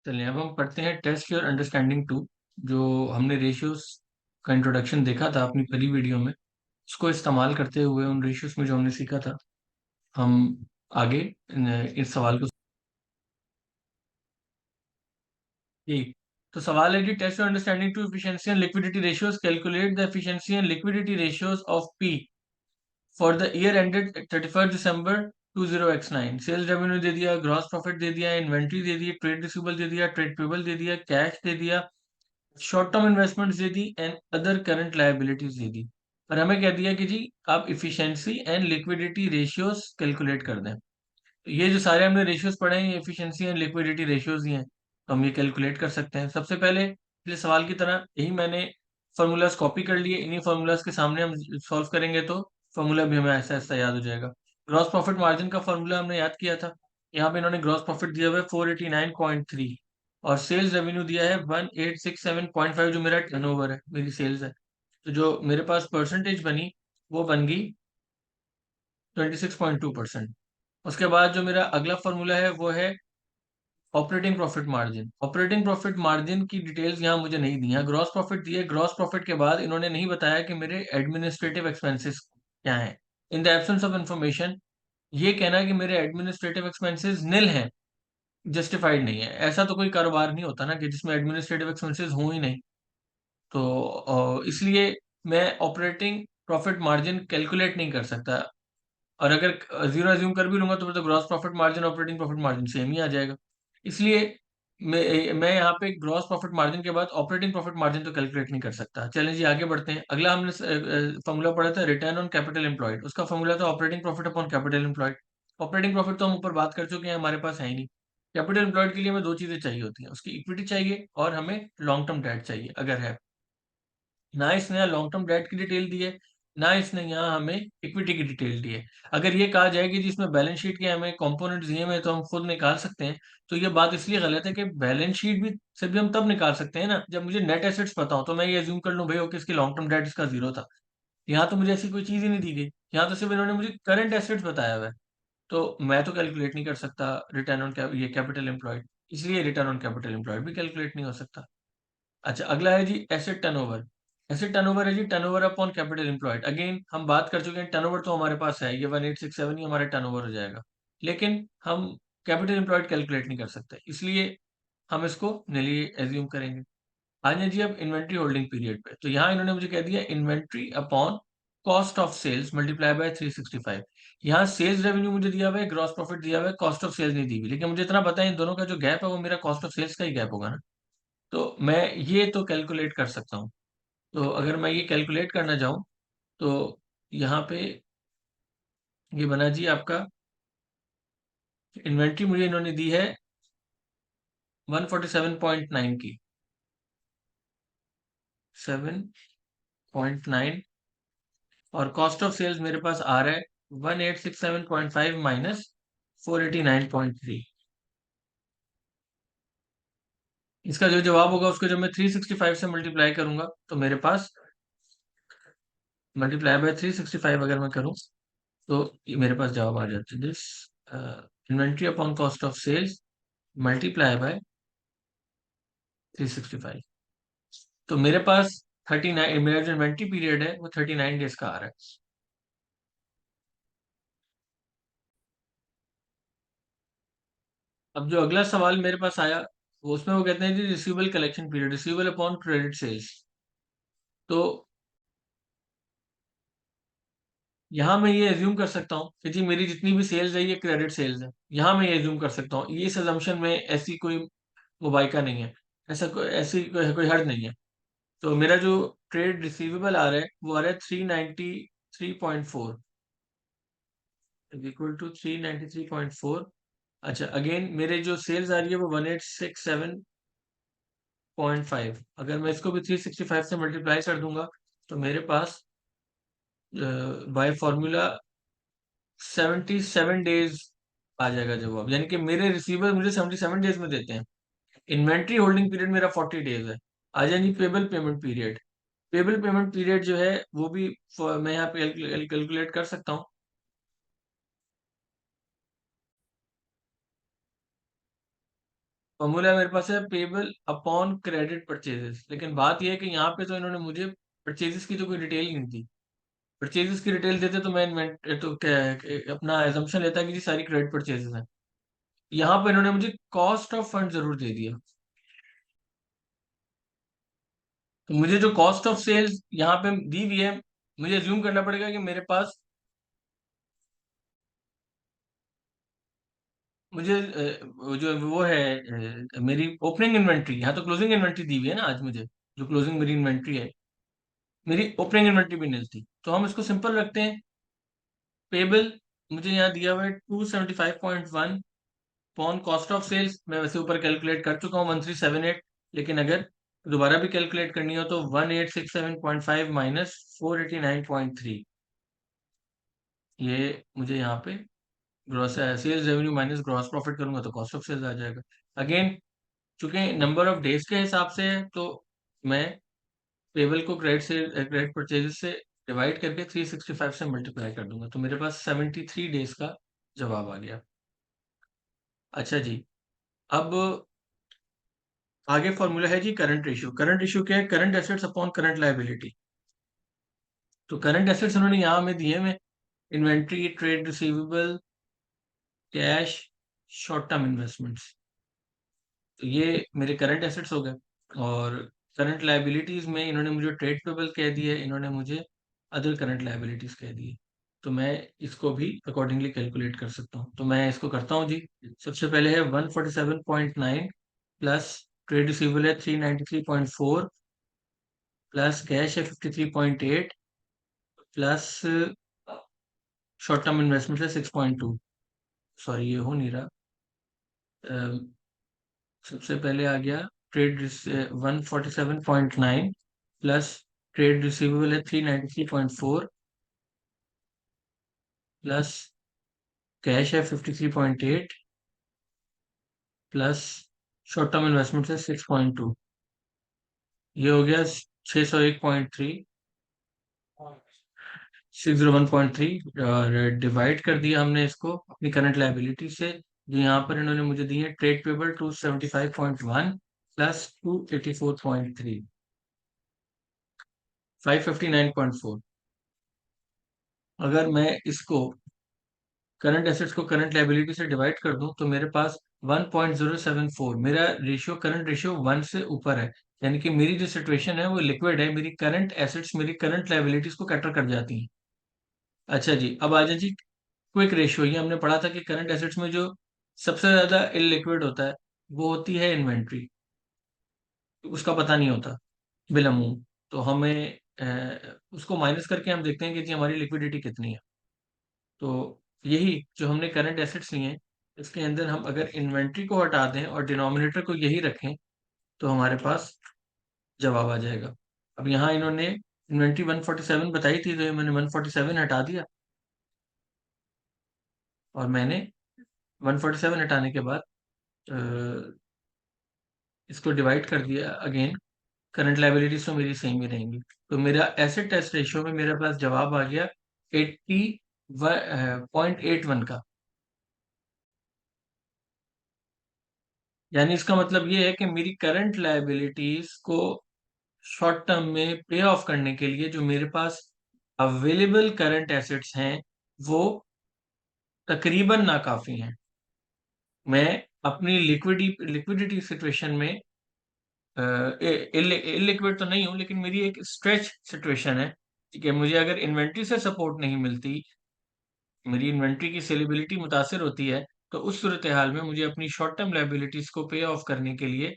चलिए अब हम पढ़ते हैं टेस्ट योर अंडरस्टैंडिंग टू। जो हमने रेशियोज का इंट्रोडक्शन देखा था अपनी पहली वीडियो में, उसको इस्तेमाल करते हुए उन रेशियोज में जो हमने सीखा था, हम आगे इस सवाल को। ठीक, तो सवाल है जी, test your understanding to efficiency and liquidity ratios, calculate the efficiency and liquidity ratios of P for the year ended 31 December 20x9। Sales revenue दे दिया, ग्रॉस प्रॉफिट दे दिया, इन्वेंट्री दे दी, ट्रेड रिसीवेबल दे दिया, ट्रेड पेबल दे दिया, कैश दे दिया, शॉर्ट टर्म इन्वेस्टमेंट्स दे दी एंड अदर करंट लायबिलिटीज दे दी। और हमें कह दिया कि जी आप efficiency and liquidity ratios calculate कर दें। तो ये जो सारे हमने रेशियोज पढ़े हैं, ये इफिशिएंसी एंड लिक्विडिटी रेशियोज ही हैं, तो हम ये कैलकुलेट कर सकते हैं। सबसे पहले पिछले सवाल की तरह यही मैंने फार्मूलाज कॉपी कर लिए, इन्हीं फार्मूलाज के सामने हम सॉल्व करेंगे तो फार्मूला भी हमें ऐसा ऐसा याद हो जाएगा। ग्रॉस प्रॉफिट मार्जिन का फार्मूला हमने याद किया था। यहाँ पे इन्होंने ग्रॉस प्रॉफिट दिया हुआ है 489.3 और सेल्स रेवेन्यू दिया है 1867.5, जो मेरा टर्नओवर है, मेरी सेल्स है। तो जो मेरे पास परसेंटेज बनी वो बन गई 26.2%। उसके बाद जो मेरा अगला फॉर्मूला है वो है operating profit margin. Operating profit margin की डिटेल्स यहाँ मुझे नहीं दी है, ग्रॉस प्रॉफिट दी है। ग्रॉस प्रॉफिट के बाद इन्होंने नहीं बताया कि मेरे एडमिनिस्ट्रेटिव एक्सपेंसेस क्या हैं। In the absence of information, ये कहना है कि मेरे एडमिनिस्ट्रेटिव एक्सपेंसेस निल हैं, जस्टिफाइड नहीं है। ऐसा तो कोई कारोबार नहीं होता ना कि जिसमें एडमिनिस्ट्रेटिव एक्सपेंसेस हों ही नहीं। तो इसलिए मैं ऑपरेटिंग प्रॉफिट मार्जिन कैलकुलेट नहीं कर सकता। और अगर जीरो एज्यूम कर भी लूंगा तो फिर तो gross profit margin operating profit margin same ही आ जाएगा। इसलिए मैं यहाँ पे ग्रॉस प्रॉफिट मार्जिन के बाद ऑपरेटिंग प्रॉफिट मार्जिन तो कैलकुलेट नहीं कर सकता। चलें जी आगे बढ़ते हैं। अगला हमने फॉर्मूला पढ़ा था रिटर्न ऑन कैपिटल एम्प्लॉयड, उसका फॉर्मूला था operating profit upon capital employed. Operating profit तो हम ऊपर बात कर चुके हैं, हमारे पास है ही नहीं। कैपिटल एम्प्लॉयड के लिए हमें दो चीजें चाहिए होती हैं, उसकी इक्विटी चाहिए और हमें लॉन्ग टर्म डेट चाहिए। अगर है, ना इसने यहाँ लॉन्ग टर्म डेट की डिटेल दी है, ना इसने यहाँ हमें इक्विटी की डिटेल दी है। अगर ये कहा जाए कि जिसमें बैलेंस शीट के हमें कंपोनेंट्स दिए हुए हैं तो हम खुद निकाल सकते हैं, तो ये बात इसलिए गलत है कि बैलेंस शीट भी से भी हम तब निकाल सकते हैं ना जब मुझे नेट एसेट्स पता हो। तो मैं ये अज्यूम कर लूँ भाई ओके इसकी लॉन्ग टर्म डेट इसका जीरो था। यहाँ तो मुझे ऐसी कोई चीज ही नहीं दी गई, यहाँ तो सिर्फ इन्होंने मुझे करंट एसेट्स बताया हुआ है। तो मैं तो कैलकुलेट नहीं कर सकता रिटर्न ऑन ये कैपिटल एम्प्लॉयड, इसलिए रिटर्न ऑन कैपिटल एम्प्लॉयड भी कैलकुलेट नहीं हो सकता। अच्छा अगला है जी एसेट टर्नओवर। एसेट टर्नओवर है जी turnover upon capital employed. Again हम बात कर चुके हैं, टर्नओवर तो हमारे पास है, ये 1867 ही हमारा टर्नओवर हो जाएगा। लेकिन हम कैपिटल एम्प्लॉयड कैलकुलेट नहीं कर सकते, इसलिए हम इसको नली एज्यूम करेंगे। आ जाए जी अब इन्वेंट्री होल्डिंग पीरियड पे। तो यहाँ इन्होंने मुझे कह दिया inventory upon cost of sales multiply by 365। यहाँ सेल्स रेवेन्यू मुझे दिया हुआ है, ग्रॉस प्रॉफिट दिया हुआ है, कॉस्ट ऑफ सेल्स नहीं दी हुई, लेकिन मुझे इतना पता है इन दोनों का जो गैप है वो मेरा कॉस्ट ऑफ सेल्स का ही गैप होगा ना। तो मैं ये तो कैलकुलेट कर सकता हूँ। तो अगर मैं ये कैलकुलेट करना चाहूँ तो यहाँ पे ये बना जी आपका, इन्वेंट्री मुझे इन्होंने दी है 147.9 की, 7.9, और कॉस्ट ऑफ सेल्स मेरे पास आ रहा है 1867.5 माइनस 489.3। इसका जो जवाब होगा उसको जब मैं 365 से मल्टीप्लाई करूंगा तो मेरे पास, मल्टीप्लाई बाय 365 अगर मैं करूं तो ये मेरे पास जवाब आ जाता है this, inventory upon cost of sales multiply by 365। तो मेरे पास 39, मेरा जो इन्वेंट्री पीरियड है वो 39 डेज का आ रहा है। अब जो अगला सवाल मेरे पास आया वो उसमें वो कहते हैं जी receivable collection period, receivable upon credit sales. तो यहाँ मैं ये एज्यूम कर सकता हूँ कि जी मेरी जितनी भी सेल्स है ये क्रेडिट सेल्स है। यहाँ मैं ये एज्यूम कर सकता हूँ, ये इस assumption में ऐसी कोई मुबाइका नहीं है, ऐसी कोई हर्ज नहीं है। तो मेरा जो ट्रेड रिसीवेबल आ रहा है वो आ रहा है 393.4, इज इक्वल टू 393.4। अच्छा अगेन मेरे जो सेल्स आ रही है वो 1867.5, अगर मैं इसको भी 365 से मल्टीप्लाई कर दूंगा तो मेरे पास बाय फॉर्मूला 77 डेज आ जाएगा जवाब। यानी कि मेरे रिसीवर मुझे 77 डेज में देते हैं। इन्वेंट्री होल्डिंग पीरियड मेरा 40 डेज है। आ जाए जी payable payment period. Payable payment period जो है वो भी मैं यहाँ पे कैलकुलेट कर सकता हूँ। फॉर्मूला मेरे पास है पेबल अपॉन क्रेडिट परचेजेस, लेकिन बात यह है कि यहाँ पे तो इन्होंने मुझे परचेजेस की तो कोई डिटेल नहीं दी। परचेजेस की डिटेल देते तो मैं तो क्या अपना एजम्पशन लेता कि जी सारी क्रेडिट परचेजेस हैं। यहाँ पे इन्होंने मुझे कॉस्ट ऑफ फंड जरूर दे दिया। तो मुझे जो कॉस्ट ऑफ सेल्स यहाँ पे दी हुई है, मुझे अज्यूम करना पड़ेगा कि मेरे पास, मुझे वो है मेरी ओपनिंग इन्वेंट्री, यहाँ तो क्लोजिंग इन्वेंट्री दी हुई है ना आज मुझे, जो क्लोजिंग मेरी इन्वेंट्री है, मेरी ओपनिंग इन्वेंट्री भी नहीं थी, तो हम इसको सिंपल रखते हैं। पेबल मुझे यहाँ दिया हुआ है 275.1 पॉन कॉस्ट ऑफ सेल्स, मैं वैसे ऊपर कैलकुलेट कर चुका हूँ 1378, लेकिन अगर दोबारा भी कैलकुलेट करनी हो तो 1867.5 माइनस 489.3, ये मुझे यहाँ पे gross sales revenue minus gross profit करूंगा तो कॉस्ट ऑफ सेल्स आ जाएगा। अगेन चूंकि नंबर ऑफ डेज के हिसाब से है, तो मैं पेबल को क्रेडिट परचेजेस से डिवाइड करके 365 से मल्टीप्लाई कर दूंगा, तो मेरे पास 73 डेज का जवाब आ गया। अच्छा जी, अब आगे फॉर्मूला है जी करंट रेशियो। करंट रेशियो क्या है? Current assets upon current liability. तो करंट एसेट्स उन्होंने यहाँ में दिए में inventory, trade receivable, cash, short term investments, तो ये मेरे करंट एसेट्स हो गए। और करंट लायबिलिटीज में इन्होंने मुझे ट्रेड पेबल कह दिए, इन्होंने मुझे अदर करंट लायबिलिटीज कह दिए, तो मैं इसको भी अकॉर्डिंगली कैलकुलेट कर सकता हूँ। तो मैं इसको करता हूँ जी। सबसे पहले है 147.9 प्लस ट्रेड रिसीवेबल है 393.4 प्लस कैश है 53.8 प्लस शॉर्ट टर्म इन्वेस्टमेंट है 6.2। सॉरी ये हो नहीं रहा। सबसे पहले आ गया ट्रेड 147.9 प्लस ट्रेड रिसीवेबल है 393.4 प्लस कैश है 53.8 प्लस शॉर्ट टर्म इन्वेस्टमेंट है 6.2। ये हो गया 601.3, 601.3, और डिवाइड कर दिया हमने इसको अपनी करंट लायबिलिटी से, जो यहाँ पर इन्होंने मुझे दी है ट्रेड पेबल 275.1 प्लस 284.3, 559.4। अगर मैं इसको करंट एसेट्स को करंट लायबिलिटी से डिवाइड कर दूं तो मेरे पास 1.074, मेरा रेशियो करंट रेशियो 1 से ऊपर है, यानी कि मेरी जो सिचुएशन है वो लिक्विड है, मेरी करंट एसेट्स मेरी करंट लायबिलिटीज को कैटर कर जाती हैं। अच्छा जी, अब आ जाए जी क्विक रेशियो। ये हमने पढ़ा था कि करंट एसेट्स में जो सबसे ज्यादा इलिक्विड होता है वो होती है इन्वेंट्री, उसका पता नहीं होता बिलमूम। तो हमें उसको माइनस करके हम देखते हैं कि जी हमारी लिक्विडिटी कितनी है। तो यही जो हमने करंट एसेट्स लिए हैं, इसके अंदर हम अगर इन्वेंट्री को हटा दें और डिनोमिनेटर को यही रखें तो हमारे पास जवाब आ जाएगा। अब यहाँ इन्होंने इन्वेंट्री 147 बताई थी, तो ये मैंने 147 हटा दिया, और मैंने 147 हटाने के बाद अ, इसको डिवाइड कर दिया अगेन। करंट लायबिलिटीज तो मेरी सेम ही रहेंगी, तो मेरा एसेट टेस्ट रेशियो में मेरे पास जवाब आ गया 80.81 का। यानी इसका मतलब ये है कि मेरी करंट लायबिलिटीज को शॉर्ट टर्म में पे ऑफ करने के लिए जो मेरे पास अवेलेबल करंट एसेट्स हैं वो तकरीबन नाकाफी हैं। मैं अपनी लिक्विडिटी सिचुएशन में इलिक्विड तो नहीं हूं, लेकिन मेरी एक स्ट्रेच सिचुएशन है। ठीक है, मुझे अगर इन्वेंट्री से सपोर्ट नहीं मिलती, मेरी इन्वेंट्री की सेलिबिलिटी मुतासर होती है, तो उस सूरत हाल में मुझे अपनी शॉर्ट टर्म लायबिलिटीज को पे ऑफ करने के लिए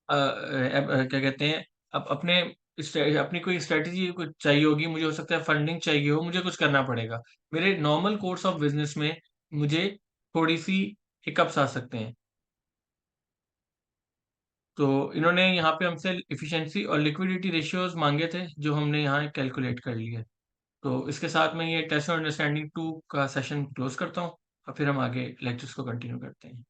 क्या कहते हैं, अब अपनी कोई स्ट्रेटजी कुछ चाहिए होगी, मुझे हो सकता है फंडिंग चाहिए हो, मुझे कुछ करना पड़ेगा। मेरे नॉर्मल कोर्स ऑफ बिजनेस में मुझे थोड़ी सी हिकअप्स आ सकते हैं। तो इन्होंने यहाँ पे हमसे इफिशिएंसी और लिक्विडिटी रेशियोज मांगे थे, जो हमने यहाँ कैलकुलेट कर लिए। तो इसके साथ में ये टेस्ट और अंडरस्टैंडिंग 2 का सेशन क्लोज करता हूँ, और फिर हम आगे लेक्चर्स को कंटिन्यू करते हैं।